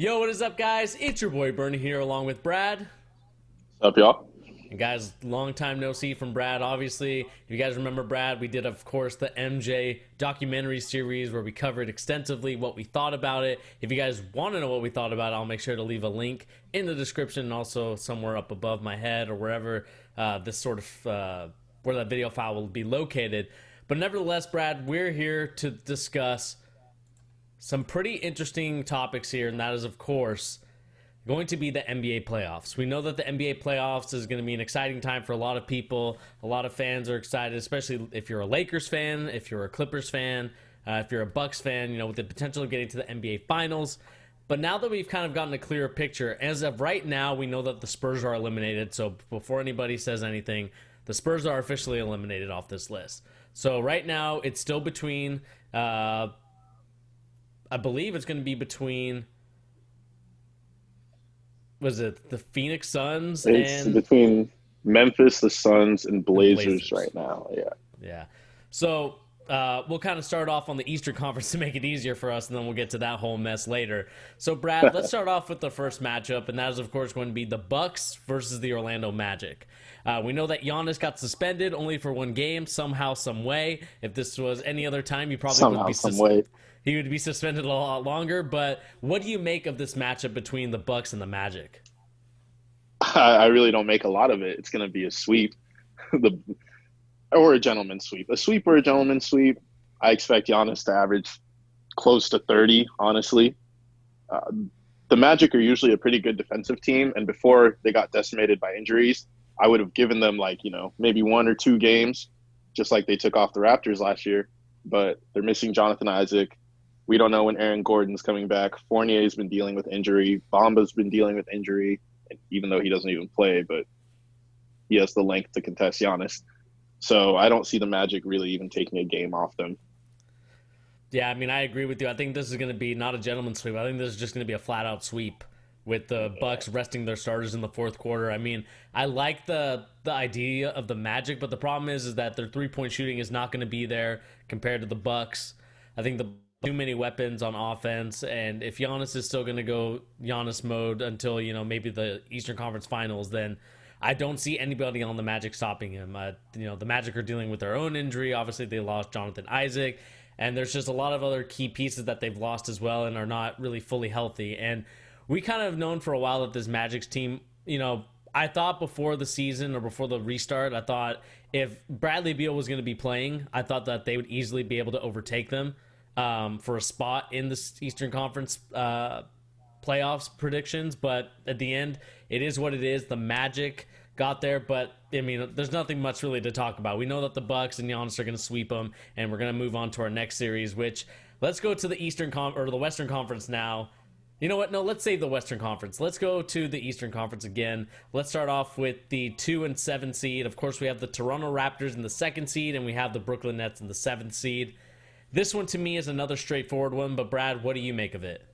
Yo, what is up, guys? It's your boy Bernie here, along with Brad. Up, y'all? And guys, long time no see from Brad. Obviously, if you guys remember Brad, we did, of course, the MJ documentary series where we covered extensively what we thought about it. If you guys want to know what we thought about it, I'll make sure to leave a link in the description and also somewhere up above my head or wherever where that video file will be located. But nevertheless, Brad, we're here to discuss some pretty interesting topics here, and that is, of course, going to be the NBA playoffs. We know that the NBA playoffs is going to be an exciting time for a lot of people. A lot of fans are excited, especially if you're a Lakers fan, if you're a Clippers fan, if you're a Bucks fan, with the potential of getting to the NBA finals. But now that we've kind of gotten a clearer picture, as of right now, we know that the Spurs are eliminated. So before anybody says anything, the Spurs are officially eliminated off this list. So right now, it's still between, I believe it's going to be between, was it the Phoenix Suns It's and between Memphis, the Suns, and the Blazers Blazers? right now. Yeah. Yeah. So we'll kind of start off on the Eastern Conference to make it easier for us, and then we'll get to that whole mess later. So, Brad, let's start off with the first matchup, and that is, of course, going to be the Bucks versus the Orlando Magic. We know that Giannis got suspended only for one game, somehow, some way. If this was any other time, he probably would Somehow, be some way. he would be suspended a lot longer. But what do you make of this matchup between the Bucks and the Magic? I really don't make a lot of it. It's going to be a sweep, the or a gentleman's sweep. A sweep or a gentleman's sweep. I expect Giannis to average close to 30, honestly. Uh, the Magic are usually a pretty good defensive team, and before they got decimated by injuries, I would have given them maybe 1 or 2 games, just like they took off the Raptors last year. But they're missing Jonathan Isaac. We don't know when Aaron Gordon's coming back. Fournier's been dealing with injury. Bamba's been dealing with injury, even though he doesn't even play, but he has the length to contest Giannis. So I don't see the Magic really even taking a game off them. Yeah, I mean, I agree with you. I think this is going to be not a gentleman's sweep. I think this is just going to be a flat out sweep with the Bucks resting their starters in the fourth quarter. I mean, I like the idea of the Magic, but the problem is that their 3-point shooting is not going to be there compared to the Bucks. I think the too many weapons on offense, and if Giannis is still going to go Giannis mode until maybe the Eastern Conference Finals, then I don't see anybody on the Magic stopping him. The Magic are dealing with their own injury. Obviously, they lost Jonathan Isaac, and there's just a lot of other key pieces that they've lost as well and are not really fully healthy. And we kind of known for a while that this Magic's team, I thought before the season or before the restart, I thought if Bradley Beal was going to be playing, I thought that they would easily be able to overtake them for a spot in the Eastern Conference playoffs predictions. But at the end, it is what it is. The Magic got there, but I mean, there's nothing much really to talk about. We know that the Bucks and Giannis are going to sweep them, and we're going to move on to our next series. Which let's go to the or the Western Conference now. You know what? No, let's save the Western Conference. Let's go to the Eastern Conference again. Let's start off with the 2 and 7 seed. Of course, we have the Toronto Raptors in the 2nd seed, and we have the Brooklyn Nets in the 7th seed. This one to me is another straightforward one, but Brad, what do you make of it?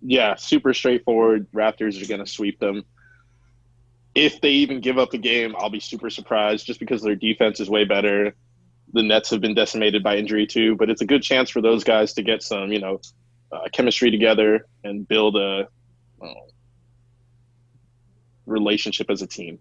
Yeah, super straightforward. Raptors are going to sweep them. If they even give up a game, I'll be super surprised just because their defense is way better. The Nets have been decimated by injury too, but it's a good chance for those guys to get some, chemistry together and build a relationship as a team.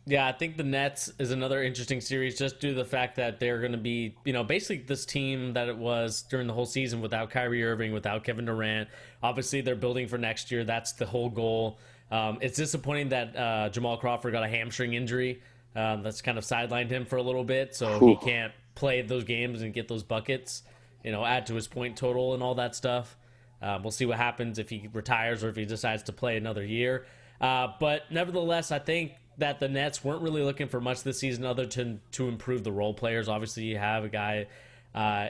Yeah, I think the Nets is another interesting series just due to the fact that they're going to be, basically this team that it was during the whole season without Kyrie Irving, without Kevin Durant. Obviously, they're building for next year. That's the whole goal. It's disappointing that Jamal Crawford got a hamstring injury. That's kind of sidelined him for a little bit, so he Whew. can't play those games and get those buckets, add to his point total and all that stuff. We'll see what happens if he retires or if he decides to play another year. But nevertheless, I think that the Nets weren't really looking for much this season other than to improve the role players. Obviously, you have a guy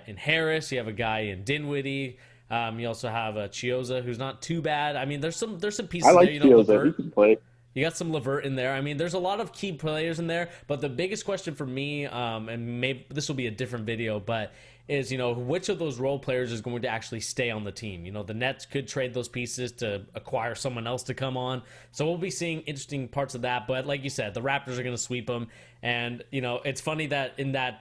in Harris, you have a guy in Dinwiddie. You also have a Chioza, who's not too bad. I mean, there's some I pieces there. like Fields. He Levert. can play. You got some Levert in there. I mean, there's a lot of key players in there. But the biggest question for me, and maybe this will be a different video, but is which of those role players is going to actually stay on the team. The Nets could trade those pieces to acquire someone else to come on, so we'll be seeing interesting parts of that. But like you said, the Raptors are going to sweep them, and it's funny that in that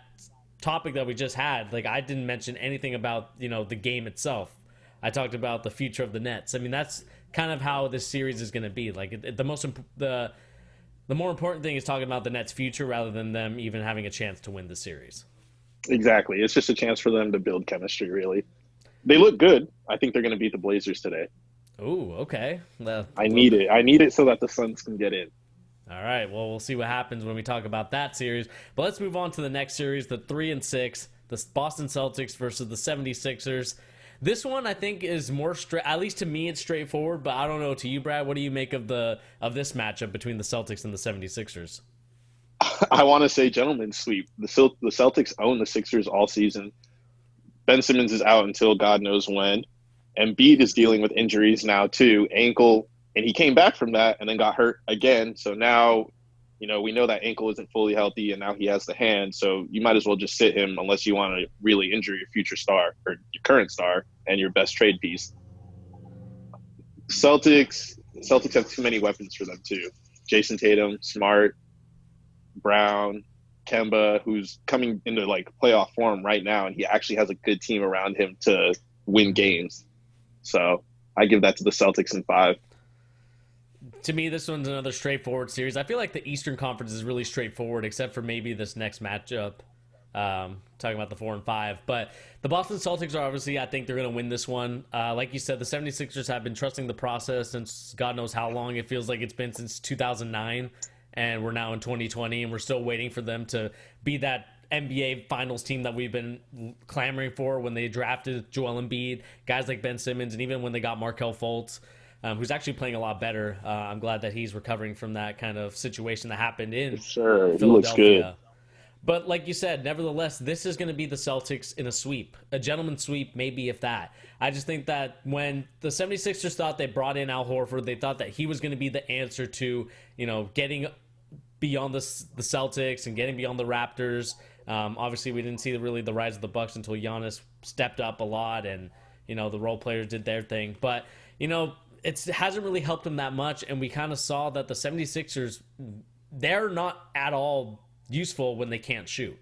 topic that we just had, like, I didn't mention anything about the game itself. I talked about the future of the Nets. I mean, that's kind of how this series is going to be. Like the more important thing is talking about the Nets' future rather than them even having a chance to win the series. Exactly. It's just a chance for them to build chemistry, really. They look good. I think they're going to beat the Blazers today. Ooh, okay. I need it. I need it so that the Suns can get in. All right. Well, we'll see what happens when we talk about that series. But let's move on to the next series, the 3-6, the Boston Celtics versus the 76ers. This one I think is more straight. At least to me, it's straightforward. But I don't know to you, Brad. What do you make of this matchup between the Celtics and the 76ers? I want to say gentlemen's sweep. The Celtics own the Sixers all season. Ben Simmons is out until God knows when. Embiid is dealing with injuries now too, ankle, and he came back from that and then got hurt again. So now, we know that ankle isn't fully healthy, and now he has the hand. So you might as well just sit him unless you want to really injure your future star or your current star and your best trade piece. Celtics have too many weapons for them too. Jason Tatum, Smart, Brown, Kemba, who's coming into like playoff form right now, and he actually has a good team around him to win games. So I give that to the Celtics in 5. To me, this one's another straightforward series. I feel like the Eastern Conference is really straightforward, except for maybe this next matchup. Talking about the 4 and 5. But the Boston Celtics are obviously, I think they're going to win this one. Like you said, the 76ers have been trusting the process since God knows how long. It feels like it's been since 2009, and we're now in 2020, and we're still waiting for them to be that NBA Finals team that we've been clamoring for when they drafted Joel Embiid, guys like Ben Simmons, and even when they got Markelle Fultz, who's actually playing a lot better. I'm glad that he's recovering from that kind of situation that happened in Sure, Philadelphia. he looks good. But like you said, nevertheless, this is going to be the Celtics in a sweep, a gentleman's sweep, maybe if that. I just think that when the 76ers thought they brought in Al Horford, they thought that he was going to be the answer to, getting beyond the Celtics and getting beyond the Raptors. Obviously, we didn't see really the rise of the Bucks until Giannis stepped up a lot and, the role players did their thing. But, it hasn't really helped them that much, and we kind of saw that the 76ers, they're not at all useful when they can't shoot.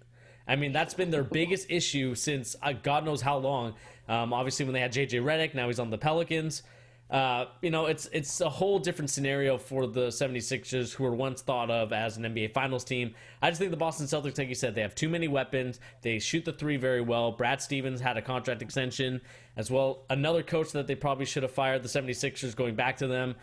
I mean, that's been their biggest issue since God knows how long. Obviously, when they had JJ Redick, now he's on the Pelicans. It's a whole different scenario for the 76ers, who were once thought of as an NBA Finals team. I just think the Boston Celtics, like you said, they have too many weapons. They shoot the three very well. Brad Stevens had a contract extension as well. Another coach that they probably should have fired, the 76ers, going back to them.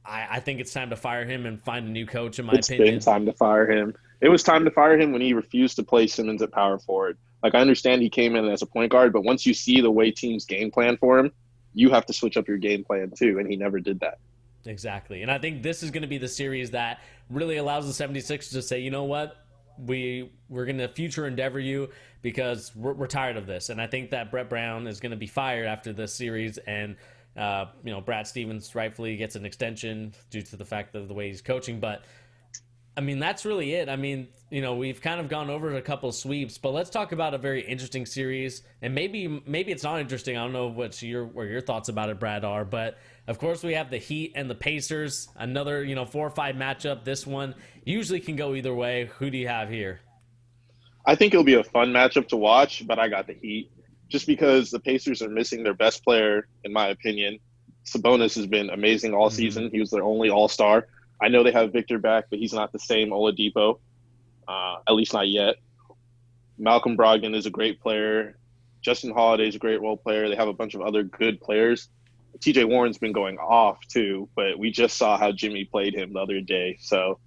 I think it's time to fire him and find a new coach, in my opinion. It's been time to fire him. It was time to fire him when he refused to play Simmons at power forward. Like, I understand he came in as a point guard, but once you see the way teams game plan for him, you have to switch up your game plan too, and he never did that. Exactly. And I think this is going to be the series that really allows the 76ers to say, you know what, we're going to future endeavor you because we're tired of this. And I think that Brett Brown is going to be fired after this series, and Brad Stevens rightfully gets an extension due to the fact of the way he's coaching. But I mean, that's really it. I mean, we've kind of gone over a couple of sweeps, but let's talk about a very interesting series. And maybe it's not interesting. I don't know what your thoughts about it, Brad, are. But of course, we have the Heat and the Pacers. Another 4 or 5 matchup. This one usually can go either way. Who do you have here? I think it'll be a fun matchup to watch, but I got the Heat just because the Pacers are missing their best player, in my opinion. Sabonis has been amazing all season. He was their only all-star. I know they have Victor back, but he's not the same Oladipo, at least not yet. Malcolm Brogdon is a great player. Justin Holiday is a great role player. They have a bunch of other good players. TJ Warren's been going off too, but we just saw how Jimmy played him the other day. So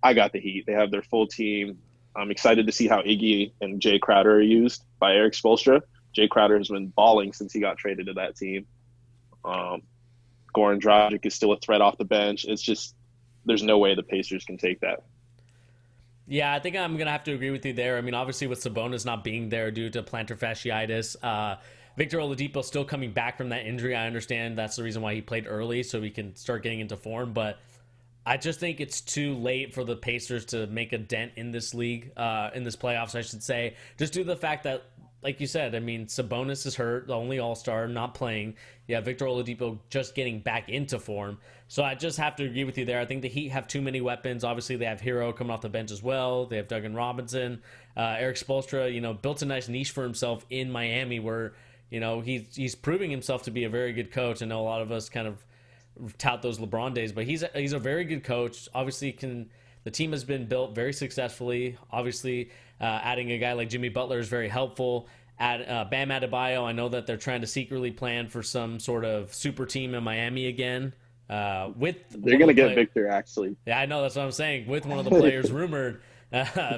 I got the Heat. They have their full team. I'm excited to see how Iggy and Jay Crowder are used by Eric Spoelstra. Jay Crowder has been balling since he got traded to that team. Goran Dragic is still a threat off the bench. It's just, there's no way the Pacers can take that. Yeah, I think I'm going to have to agree with you there. I mean, obviously with Sabonis not being there due to plantar fasciitis, Victor Oladipo still coming back from that injury. I understand that's the reason why he played early, so he can start getting into form. But I just think it's too late for the Pacers to make a dent in this league, in this playoffs, I should say. Just due to the fact that, like you said, I mean, Sabonis is hurt, the only all-star, not playing. Yeah, Victor Oladipo just getting back into form. So I just have to agree with you there. I think the Heat have too many weapons. Obviously, they have Hero coming off the bench as well. They have Duncan Robinson. Eric Spoelstra, built a nice niche for himself in Miami where he's proving himself to be a very good coach. I know a lot of us kind of tout those LeBron days, but he's a very good coach. Obviously, the team has been built very successfully. Obviously, adding a guy like Jimmy Butler is very helpful. Bam Adebayo, I know that they're trying to secretly plan for some sort of super team in Miami again. With They're gonna get Victor actually. yeah, I know that's what I'm saying. With one of the players rumored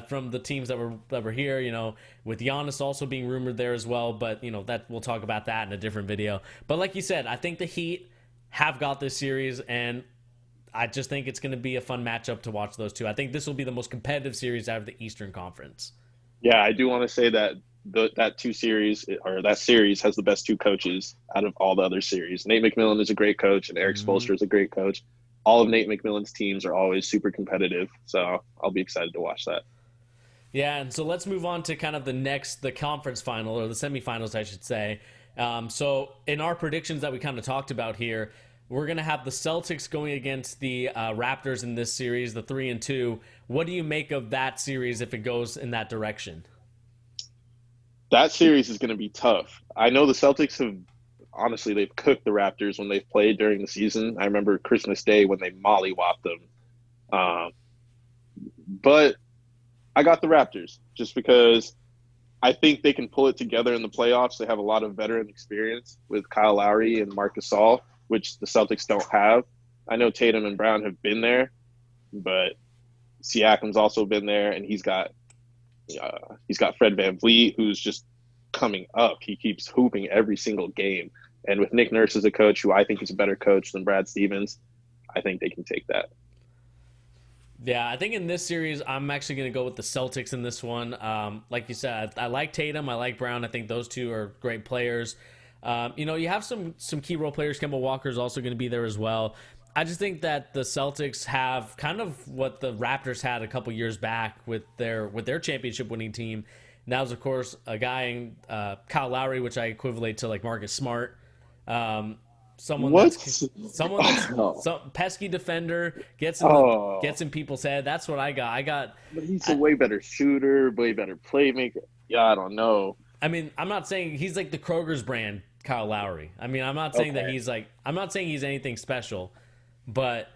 from the teams that were here, with Giannis also being rumored there as well. But that we'll talk about that in a different video. But like you said, I think the Heat have got this series, and I just think it's going to be a fun matchup to watch those two. I think this will be the most competitive series out of the Eastern Conference. Yeah, I do want to say that that series has the best two coaches out of all the other series. Nate McMillan is a great coach, and Eric Spoelstra is a great coach. All of Nate McMillan's teams are always super competitive, so I'll be excited to watch that. Yeah, and so let's move on to kind of the conference final, or the semifinals, I should say. So in our predictions that we kind of talked about here, we're going to have the Celtics going against the Raptors in this series, the 3-2. What do you make of that series if it goes in that direction? That series is going to be tough. I know the Celtics they've cooked the Raptors when they've played during the season. I remember Christmas Day when they mollywopped them. But I got the Raptors just because I think they can pull it together in the playoffs. They have a lot of veteran experience with Kyle Lowry and Marc Gasol, which the Celtics don't have. I know Tatum and Brown have been there, but Siakam's also been there, and he's got Fred VanVleet, who's just coming up. He keeps hooping every single game. And with Nick Nurse as a coach, who I think is a better coach than Brad Stevens, I think they can take that. Yeah, I think in this series, I'm actually going to go with the Celtics in this one. Like you said, I like Tatum. I like Brown. I think those two are great players. You have some key role players. Kemba Walker is also going to be there as well. I just think that the Celtics have kind of what the Raptors had a couple years back with their championship winning team. And that was, of course, a guy in Kyle Lowry, which I equivalent to like Marcus Smart. Someone that's some pesky defender gets in people's head. That's what I got. But he's a way better shooter, way better playmaker. Yeah, I don't know. I mean, I'm not saying he's like the Kroger's brand Kyle Lowry. I mean, I'm not saying that I'm not saying he's anything special, but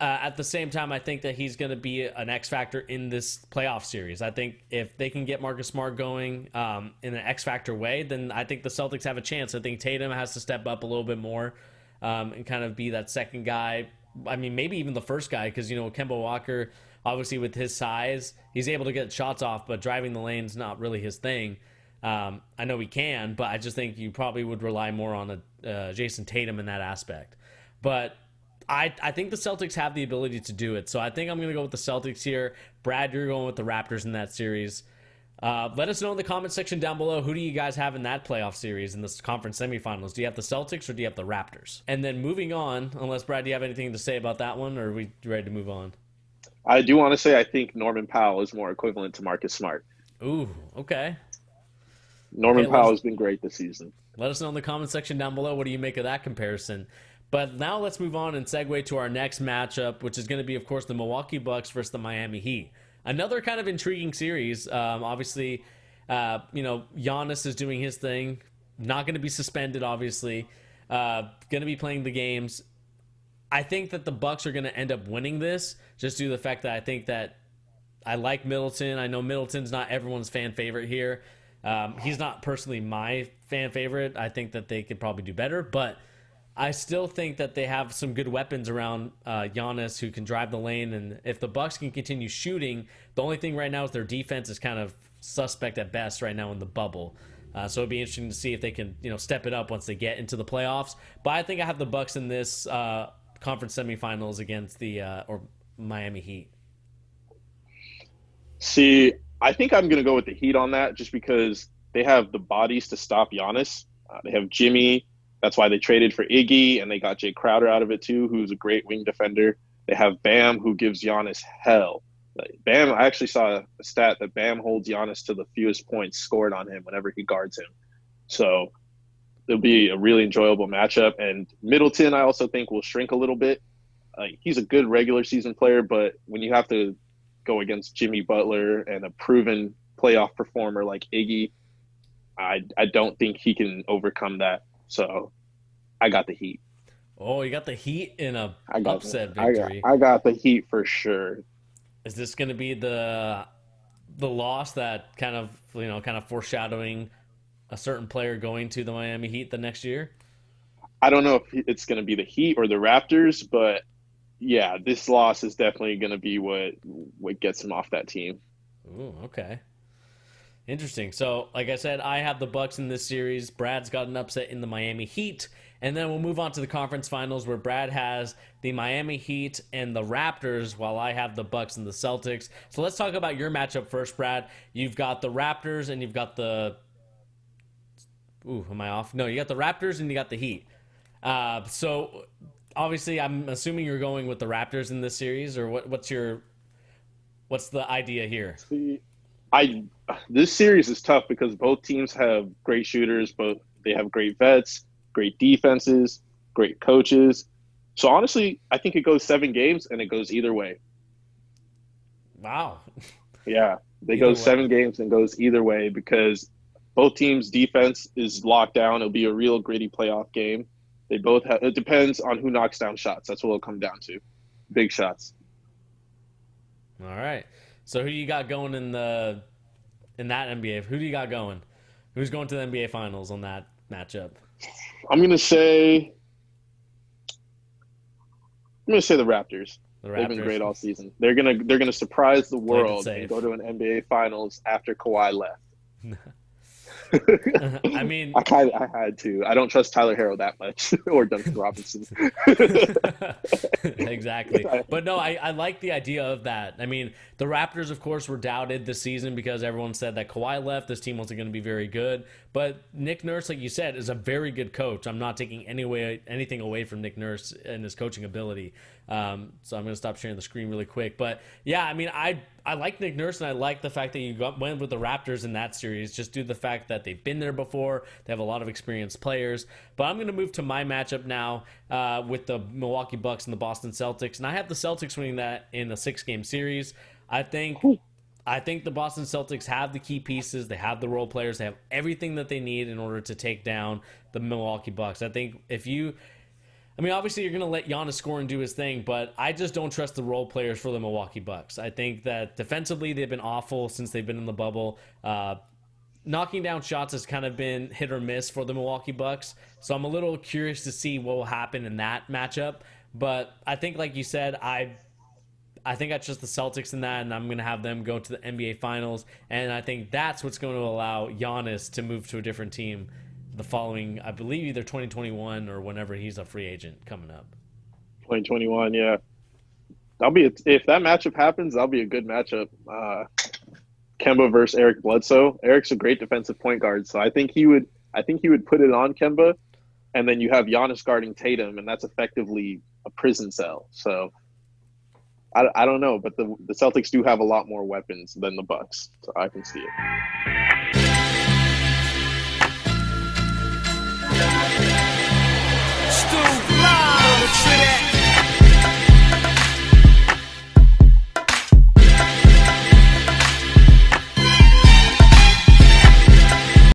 at the same time, I think that he's going to be an X factor in this playoff series. I think if they can get Marcus Smart going in an X factor way, then I think the Celtics have a chance. I think Tatum has to step up a little bit more and kind of be that second guy. I mean, maybe even the first guy, because Kemba Walker, obviously with his size, he's able to get shots off, but driving the lane's not really his thing. I know he can, but I just think you probably would rely more on Jason Tatum in that aspect. But I think the Celtics have the ability to do it. So I think I'm going to go with the Celtics here. Brad, you're going with the Raptors in that series. Let us know in the comment section down below, who do you guys have in that playoff series in this conference semifinals? Do you have the Celtics or do you have the Raptors? And then moving on, unless Brad, do you have anything to say about that one, or are we ready to move on? I do want to say I think Norman Powell is more equivalent to Marcus Smart. Ooh, okay. Norman Powell has been great this season. Let us know in the comment section down below, what do you make of that comparison? But now let's move on and segue to our next matchup, which is going to be, of course, the Milwaukee Bucks versus the Miami Heat. Another kind of intriguing series. Obviously, Giannis is doing his thing. Not going to be suspended, obviously. Going to be playing the games. I think that the Bucks are going to end up winning this, just due to the fact that I think that I like Middleton. I know Middleton's not everyone's fan favorite here. He's not personally my fan favorite. I think that they could probably do better, but I still think that they have some good weapons around Giannis who can drive the lane, and if the Bucks can continue shooting, the only thing right now is their defense is kind of suspect at best right now in the bubble. So it'd be interesting to see if they can step it up once they get into the playoffs. But I think I have the Bucks in this conference semifinals against the Miami Heat. See, I think I'm going to go with the Heat on that, just because they have the bodies to stop Giannis. They have Jimmy. That's why they traded for Iggy, and they got Jay Crowder out of it too, who's a great wing defender. They have Bam, who gives Giannis hell. Bam, I actually saw a stat that Bam holds Giannis to the fewest points scored on him whenever he guards him. So it'll be a really enjoyable matchup. And Middleton, I also think, will shrink a little bit. He's a good regular season player, but when you have to go against Jimmy Butler and a proven playoff performer like Iggy, I don't think he can overcome that. So I got the Heat. Oh, you got the Heat in a I got upset I got victory. I got the Heat for sure. Is this going to be the loss that kind of foreshadowing a certain player going to the Miami Heat the next year? I don't know if it's going to be the Heat or the Raptors, but yeah, this loss is definitely going to be what gets him off that team. Ooh, okay. Interesting. So, like I said, I have the Bucks in this series. Brad's got an upset in the Miami Heat, and then we'll move on to the conference finals where Brad has the Miami Heat and the Raptors, while I have the Bucks and the Celtics. So let's talk about your matchup first, Brad. You've got the Raptors and you've got the. Ooh, am I off? No, you got the Raptors and you got the Heat. So obviously, I'm assuming you're going with the Raptors in this series, or what's the idea here? See, I this series is tough because both teams have great shooters, but they have great vets, great defenses, great coaches. So honestly, I think it goes 7 games and it goes either way. Wow. Yeah, they go Either way. 7 games and goes either way because both teams' defense is locked down. It'll be a real gritty playoff game. They both have. It depends on who knocks down shots. That's what it'll come down to. Big shots. All right. So who you got going in that NBA? Who do you got going? Who's going to the NBA Finals on that matchup? I'm gonna say. I'm gonna say the Raptors. The They've been Raptors. great all season. They're gonna surprise the Played it world and go safe. to an NBA Finals after Kawhi left. I mean, I had to. I don't trust Tyler Harrow that much or Duncan Robinson. exactly. But no, I like the idea of that. I mean, the Raptors, of course, were doubted this season because everyone said that Kawhi left. This team wasn't going to be very good. But Nick Nurse, like you said, is a very good coach. I'm not taking anything away from Nick Nurse and his coaching ability. So I'm going to stop sharing the screen really quick. But yeah, I mean, I like Nick Nurse and I like the fact that went with the Raptors in that series just due to the fact that they've been there before. They have a lot of experienced players. But I'm going to move to my matchup now with the Milwaukee Bucks and the Boston Celtics. And I have the Celtics winning that in a 6-game series. I think I think the Boston Celtics have the key pieces. They have the role players. They have everything that they need in order to take down the Milwaukee Bucks. I think I mean, obviously you're going to let Giannis score and do his thing, but I just don't trust the role players for the Milwaukee Bucks. I think that defensively they've been awful since they've been in the bubble. Knocking down shots has kind of been hit or miss for the Milwaukee Bucks. So I'm a little curious to see what will happen in that matchup. But I think, like you said, I think I trust the Celtics in that, and I'm going to have them go to the NBA Finals. And I think that's what's going to allow Giannis to move to a different team the following, I believe, either 2021 or whenever he's a free agent coming up. 2021, yeah. If that matchup happens, that'll be a good matchup. Kemba versus Eric Bledsoe. Eric's a great defensive point guard, so I think he would put it on Kemba, and then you have Giannis guarding Tatum, and that's effectively a prison cell. So I don't know, but the Celtics do have a lot more weapons than the Bucks, so I can see it.